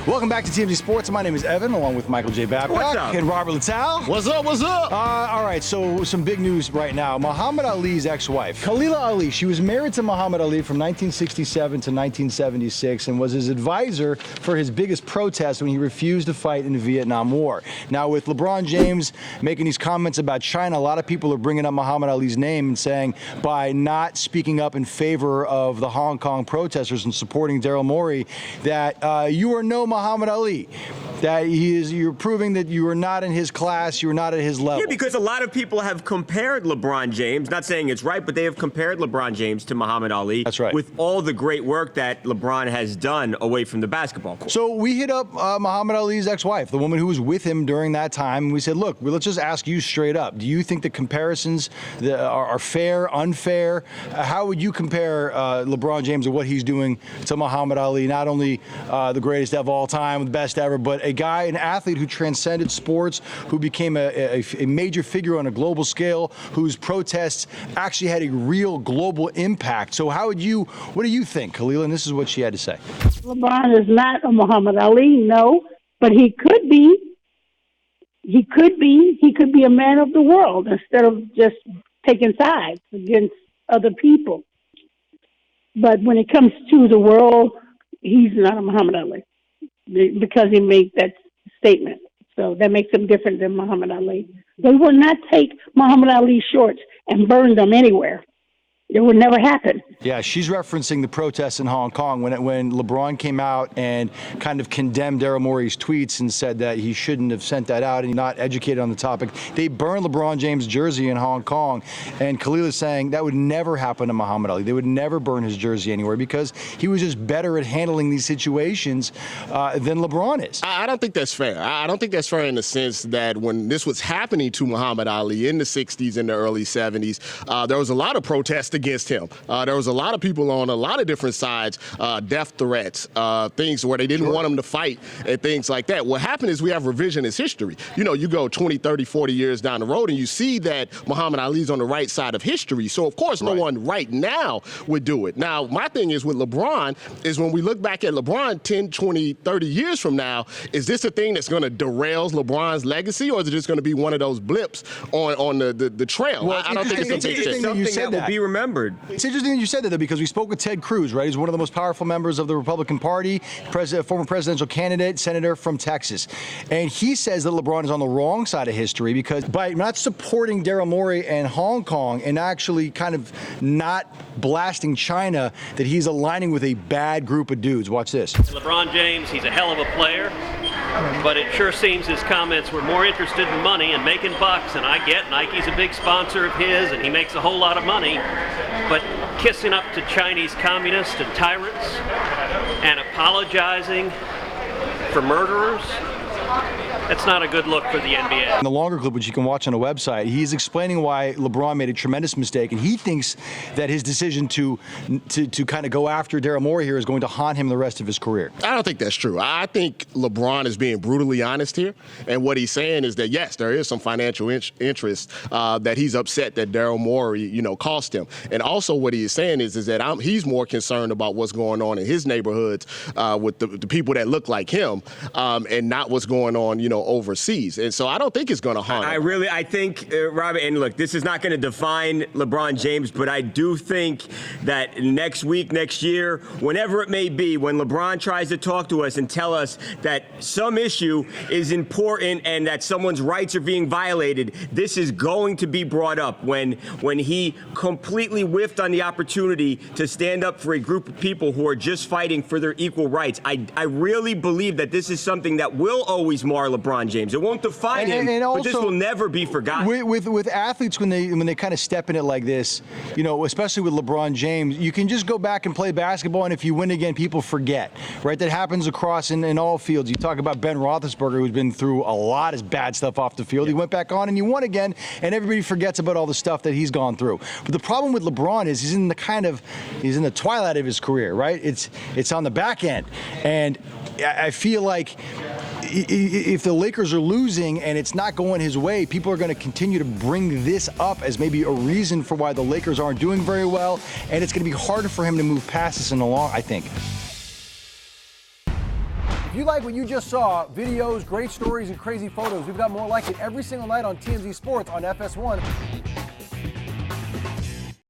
Welcome back to TMZ Sports. My name is Evan, along with Michael J. Babcock and Robert Littell. What's up? What's up? All right, so some big news right now. Muhammad Ali's ex-wife, Khalila Ali, she was married to Muhammad Ali from 1967 to 1976 and was his advisor for his biggest protest when he refused to fight in the Vietnam War. Now, with LeBron James making these comments about China, a lot of people are bringing up Muhammad Ali's name and saying by not speaking up in favor of the Hong Kong protesters and supporting Daryl Morey, that you are no Muhammad Ali, that you're proving that you are not in his class, you're not at his level. Yeah, because a lot of people have compared LeBron James, not saying it's right, but they have compared LeBron James to Muhammad Ali. That's right. With all the great work that LeBron has done away from the basketball court. So we hit up Muhammad Ali's ex-wife, the woman who was with him during that time, and we said, look, let's just ask you straight up. Do you think the comparisons are fair, unfair? How would you compare LeBron James and what he's doing to Muhammad Ali, not only the greatest of all time, the best ever, but a guy, an athlete who transcended sports, who became a major figure on a global scale, whose protests actually had a real global impact. So what do you think, Khalila? And this is what she had to say. LeBron is not a Muhammad Ali, no, but he could be. He could be a man of the world instead of just taking sides against other people. But when it comes to the world, he's not a Muhammad Ali because he made that statement. So that makes him different than Muhammad Ali. They will not take Muhammad Ali's shorts and burn them anywhere. It would never happen. Yeah, she's referencing the protests in Hong Kong when LeBron came out and kind of condemned Daryl Morey's tweets and said that he shouldn't have sent that out and he's not educated on the topic. They burned LeBron James' jersey in Hong Kong, and Khalil is saying that would never happen to Muhammad Ali. They would never burn his jersey anywhere because he was just better at handling these situations than LeBron is. I don't think that's fair. I don't think that's fair in the sense that when this was happening to Muhammad Ali in the 60s and the early 70s, there was a lot of protests against him. There was a lot of people on a lot of different sides, death threats, things where they didn't want him to fight and things like that. What happened is we have revisionist history. You know, you go 20, 30, 40 years down the road and you see that Muhammad Ali's on the right side of history. So, of course, no one right now would do it. Now, my thing is with LeBron is when we look back at LeBron 10, 20, 30 years from now, is this a thing that's going to derail LeBron's legacy, or is it just going to be one of those blips on the trail? Well, I don't think it's something that will be remembered. It's interesting that you said that, though, because we spoke with Ted Cruz, right? He's one of the most powerful members of the Republican Party, former presidential candidate, senator from Texas. And he says that LeBron is on the wrong side of history because by not supporting Daryl Morey and Hong Kong and actually kind of not blasting China, that he's aligning with a bad group of dudes. Watch this. LeBron James, he's a hell of a player, but it sure seems his comments were more interested in money and making bucks, and I get Nike's a big sponsor of his and he makes a whole lot of money, but kissing up to Chinese communists and tyrants and apologizing for murderers, that's not a good look for the NBA. In the longer clip, which you can watch on the website, he's explaining why LeBron made a tremendous mistake, and he thinks that his decision to kind of go after Daryl Morey here is going to haunt him the rest of his career. I don't think that's true. I think LeBron is being brutally honest here, and what he's saying is that, yes, there is some financial interest that he's upset that Daryl Morey, cost him. And also what he is saying is that he's more concerned about what's going on in his neighborhoods with the people that look like him and not what's going on, overseas. And so I don't think it's going to harm him. I think, Robert, and look, this is not going to define LeBron James, but I do think that next week, next year, whenever it may be, when LeBron tries to talk to us and tell us that some issue is important and that someone's rights are being violated, this is going to be brought up when he completely whiffed on the opportunity to stand up for a group of people who are just fighting for their equal rights. I really believe that this is something that will always mar LeBron James. It won't define him, but this will never be forgotten. With athletes, when they kind of step in it like this, especially with LeBron James, you can just go back and play basketball, and if you win again, people forget, right? That happens across in all fields. You talk about Ben Roethlisberger, who's been through a lot of bad stuff off the field. He went back on and you won again, and everybody forgets about all the stuff that he's gone through. But the problem with LeBron is he's in the twilight of his career, right? It's on the back end, and I feel like if the Lakers are losing and it's not going his way, people are going to continue to bring this up as maybe a reason for why the Lakers aren't doing very well, and it's going to be harder for him to move past this in the long, I think. If you like what you just saw, videos, great stories, and crazy photos, we've got more like it every single night on TMZ Sports on FS1.